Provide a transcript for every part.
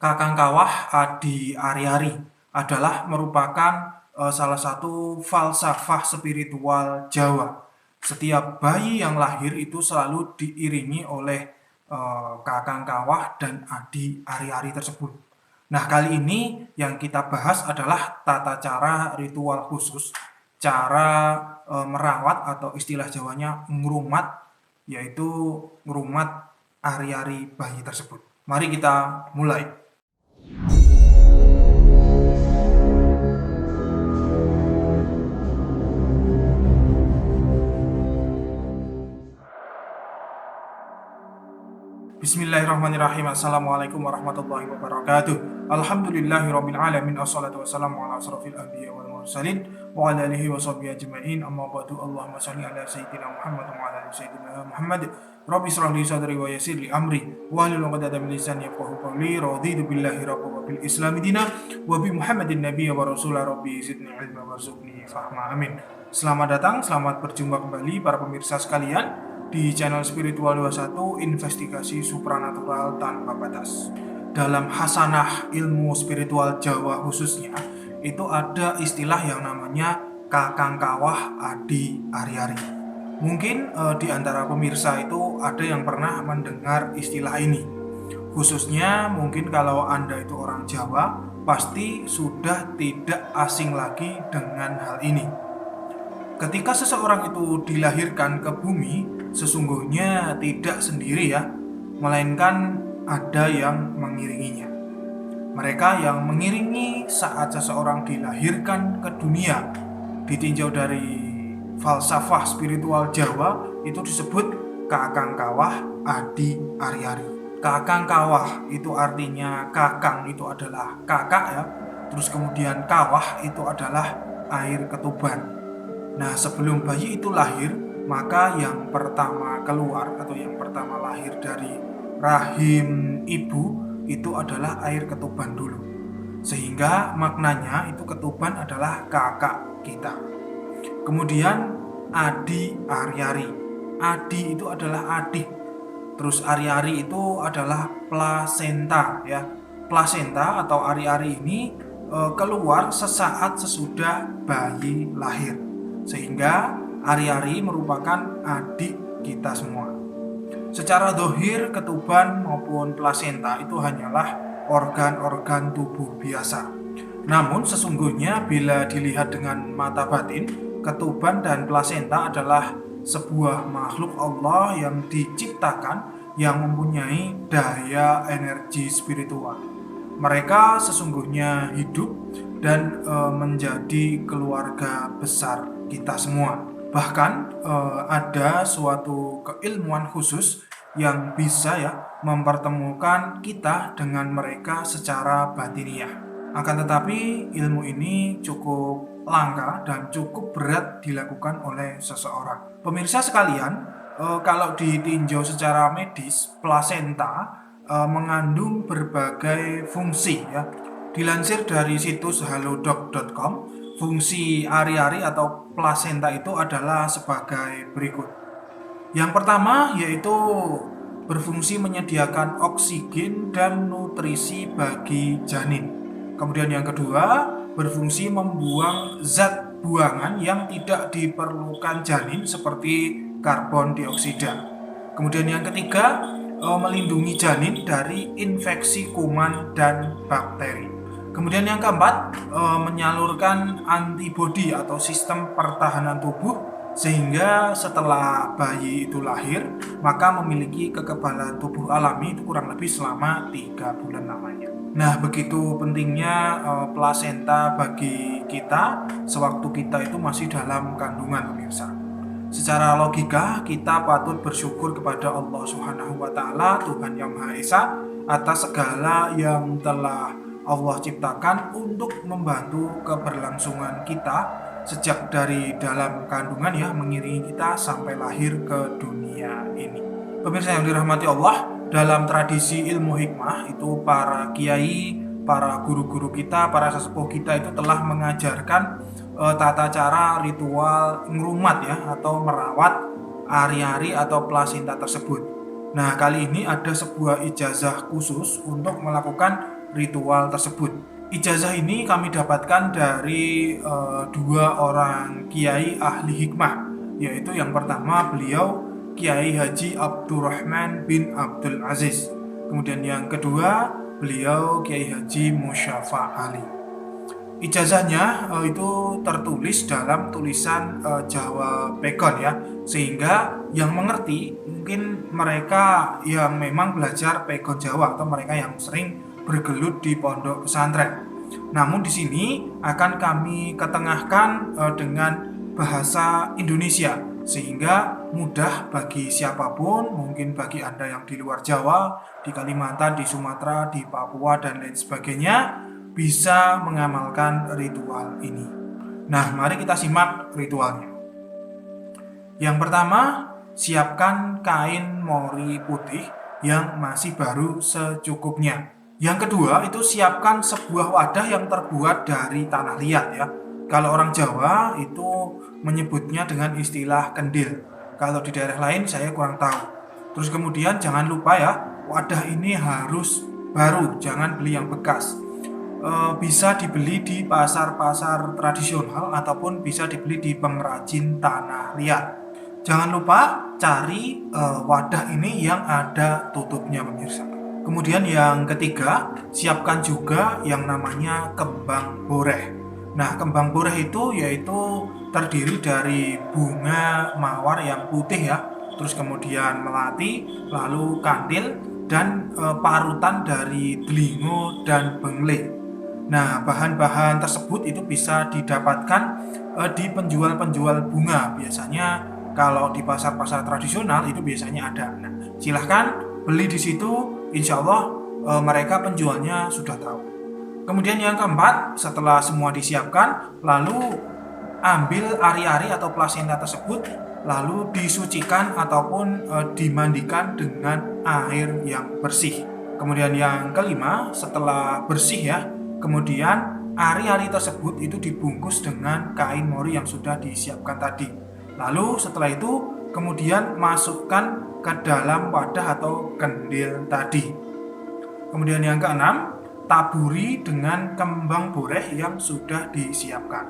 Kakang Kawah Adi Ari-Ari adalah merupakan salah satu falsafah spiritual Jawa. Setiap bayi yang lahir itu selalu diiringi oleh Kakang Kawah dan Adi Ari-Ari tersebut. Nah, kali ini yang kita bahas adalah tata cara ritual khusus, cara merawat atau istilah Jawanya ngrumat, yaitu ngrumat ari-ari bayi tersebut. Mari kita mulai. Bismillahirrahmanirrahim. Assalamualaikum warahmatullahi wabarakatuh. Alhamdulillahirabbil alamin. Wassalatu wassalamu ala asrofil anbiya wal mursalin wa ala alihi wa sahbihi ajmain. Amma ba'du. Allahumma shalli ala sayyidina Muhammad wa ala ali sayyidina Muhammad. Rabbi shrah li sadri wa yassir li amri wahlul 'uqdatam min lisani yafqahu qawli. Raditu billahi rabban wa bil islam dinan wa bi Muhammadin nabiyyan wa rasulan. Rabbi zidni ilma warzuqni fahma. Amin. Selamat datang, selamat berjumpa kembali para pemirsa sekalian di channel Spiritual 21, investigasi supranatural tanpa batas. Dalam hasanah ilmu spiritual Jawa khususnya, itu ada istilah yang namanya Kakang Kawah Adi Ari-Ari. Mungkin di antara pemirsa itu ada yang pernah mendengar istilah ini. Khususnya mungkin kalau Anda itu orang Jawa, pasti sudah tidak asing lagi dengan hal ini. Ketika seseorang itu dilahirkan ke bumi, sesungguhnya tidak sendiri ya, melainkan ada yang mengiringinya. Mereka yang mengiringi saat seseorang dilahirkan ke dunia, ditinjau dari falsafah spiritual Jawa, itu disebut Kakang Kawah Adi Ari-Ari. Kakang Kawah itu artinya kakang itu adalah kakak ya, terus kemudian kawah itu adalah air ketuban. Nah, sebelum bayi itu lahir, maka yang pertama keluar atau yang pertama lahir dari rahim ibu itu adalah air ketuban dulu. Sehingga maknanya itu ketuban adalah kakak kita. Kemudian Adi Ari-Ari. Adi itu adalah adik. Terus Ari-Ari itu adalah plasenta ya. Plasenta atau Ari-Ari ini keluar sesaat sesudah bayi lahir. Sehingga Ari-Ari merupakan adik kita semua. Secara dohir, ketuban maupun plasenta itu hanyalah organ-organ tubuh biasa. Namun sesungguhnya bila dilihat dengan mata batin, ketuban dan plasenta adalah sebuah makhluk Allah yang diciptakan yang mempunyai daya energi spiritual. Mereka sesungguhnya hidup dan menjadi keluarga besar kita semua. Bahkan ada suatu keilmuan khusus yang bisa ya mempertemukan kita dengan mereka secara batiniah. Akan tetapi ilmu ini cukup langka dan cukup berat dilakukan oleh seseorang. Pemirsa sekalian, kalau ditinjau secara medis, plasenta mengandung berbagai fungsi ya. Dilansir dari situs halodoc.com, fungsi ari-ari atau plasenta itu adalah sebagai berikut. Yang pertama yaitu berfungsi menyediakan oksigen dan nutrisi bagi janin. Kemudian yang kedua, berfungsi membuang zat buangan yang tidak diperlukan janin seperti karbon dioksida. Kemudian yang ketiga, melindungi janin dari infeksi kuman dan bakteri. Kemudian yang keempat, menyalurkan antibodi atau sistem pertahanan tubuh sehingga setelah bayi itu lahir maka memiliki kekebalan tubuh alami itu kurang lebih selama 3 bulan lamanya. Nah, begitu pentingnya plasenta bagi kita sewaktu kita itu masih dalam kandungan, pemirsa. Secara logika kita patut bersyukur kepada Allah Subhanahu wa taala, Tuhan yang Maha Esa, atas segala yang telah Allah ciptakan untuk membantu keberlangsungan kita sejak dari dalam kandungan ya, mengiringi kita sampai lahir ke dunia ini. Pemirsa yang dirahmati Allah, dalam tradisi ilmu hikmah itu para kiai, para guru-guru kita, para sesepuh kita itu telah mengajarkan tata cara ritual ngrumat ya atau merawat ari-ari atau plasenta tersebut. Nah, kali ini ada sebuah ijazah khusus untuk melakukan ritual tersebut. Ijazah ini kami dapatkan dari dua orang kiai ahli hikmah, yaitu yang pertama beliau Kiai Haji Abdurrahman bin Abdul Aziz. Kemudian yang kedua beliau Kiai Haji Musyafa Ali. Ijazahnya itu tertulis dalam tulisan Jawa Pekon ya, sehingga yang mengerti mungkin mereka yang memang belajar Pekon Jawa atau mereka yang sering bergelut di pondok pesantren. Namun di sini akan kami ketengahkan dengan bahasa Indonesia, sehingga mudah bagi siapapun, mungkin bagi Anda yang di luar Jawa, di Kalimantan, di Sumatera, di Papua, dan lain sebagainya, bisa mengamalkan ritual ini. Nah, mari kita simak ritualnya. Yang pertama, siapkan kain mori putih yang masih baru secukupnya. Yang kedua, itu siapkan sebuah wadah yang terbuat dari tanah liat ya. Kalau orang Jawa itu menyebutnya dengan istilah kendil. Kalau di daerah lain saya kurang tahu. Terus kemudian jangan lupa ya, wadah ini harus baru, jangan beli yang bekas. Bisa dibeli di pasar-pasar tradisional ataupun bisa dibeli di pengrajin tanah liat. Jangan lupa cari wadah ini yang ada tutupnya pemirsa. Kemudian yang ketiga, siapkan juga yang namanya kembang boreh. Nah, kembang boreh itu yaitu terdiri dari bunga mawar yang putih ya, terus kemudian melati, lalu kandil, dan parutan dari delingo dan bengle. Nah, bahan-bahan tersebut itu bisa didapatkan di penjual-penjual bunga. Biasanya kalau di pasar-pasar tradisional itu biasanya ada. Nah, silahkan beli di situ, insya Allah mereka penjualnya sudah tahu. Kemudian yang keempat, setelah semua disiapkan, lalu ambil ari-ari atau plasenta tersebut, lalu disucikan ataupun dimandikan dengan air yang bersih. Kemudian yang kelima, setelah bersih ya, kemudian ari-ari tersebut itu dibungkus dengan kain mori yang sudah disiapkan tadi. Lalu setelah itu kemudian masukkan ke dalam wadah atau kendil tadi. Kemudian yang keenam, taburi dengan kembang boreh yang sudah disiapkan.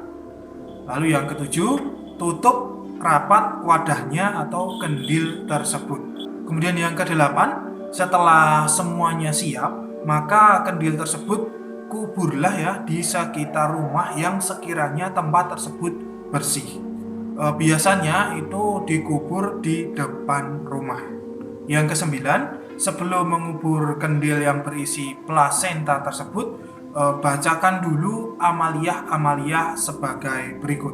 Lalu yang ketujuh, tutup rapat wadahnya atau kendil tersebut. Kemudian yang kedelapan, setelah semuanya siap, maka kendil tersebut kuburlah ya di sekitar rumah yang sekiranya tempat tersebut bersih. Biasanya itu dikubur di depan rumah. Yang kesembilan, sebelum mengubur kendil yang berisi plasenta tersebut, bacakan dulu amaliyah sebagai berikut.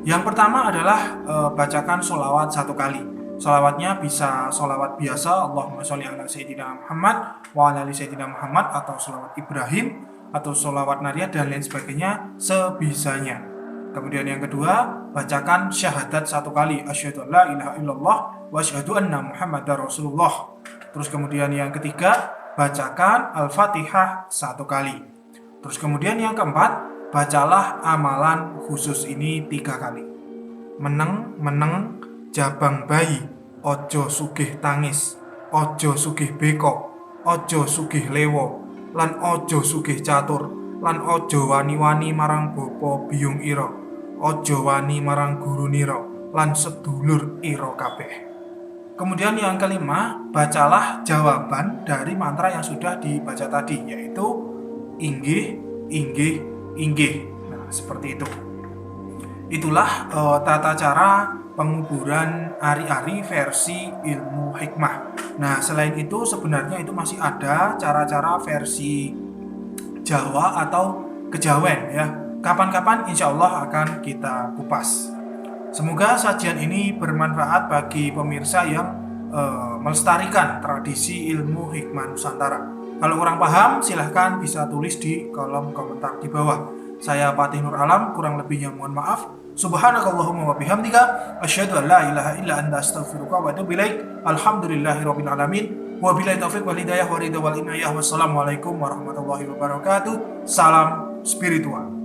Yang pertama adalah bacakan sholawat 1 kali. Sholawatnya bisa sholawat biasa, Allahumma sholli ala Sayyidina Muhammad wa ala ali Sayyidina Muhammad, atau sholawat Ibrahim, atau sholawat Nariyah, dan lain sebagainya sebisanya. Kemudian yang kedua, bacakan syahadat 1 kali, asyhadu an la ilaha illallah wa asyhadu anna Muhammadar Rasulullah. Terus kemudian yang ketiga, bacakan Al-Fatihah 1 kali. Terus kemudian yang keempat, bacalah amalan khusus ini 3 kali. Meneng jabang bayi, ojo sugih tangis, ojo sugih beko, ojo sugih lewo, lan ojo sugih catur, lan ojo wani-wani marang bapa biyung ira, ojo wani marang guru nira, lan sedulur ira kabeh. Kemudian yang kelima, bacalah jawaban dari mantra yang sudah dibaca tadi, yaitu inggih, inggih, inggih. Nah, seperti itu. Itulah tata cara penguburan ari-ari versi ilmu hikmah. Nah, selain itu sebenarnya itu masih ada cara-cara versi Jawa atau Kejawen ya. Kapan-kapan insya Allah akan kita kupas. Semoga sajian ini bermanfaat bagi pemirsa yang melestarikan tradisi ilmu hikmah Nusantara. Kalau kurang paham, silahkan bisa tulis di kolom komentar di bawah. Saya Patih Nur Alam, kurang lebihnya mohon maaf. Subhanakallahumma wa bihamdika, asyhadu an la ilaha illa anta astaghfiruka wa atubu ilaik. Alhamdulillahirabbil alamin. Wabillahi taufiq wal hidayah wa ridha wal inayah. Wassalamualaikum warahmatullahi wabarakatuh. Salam spiritual.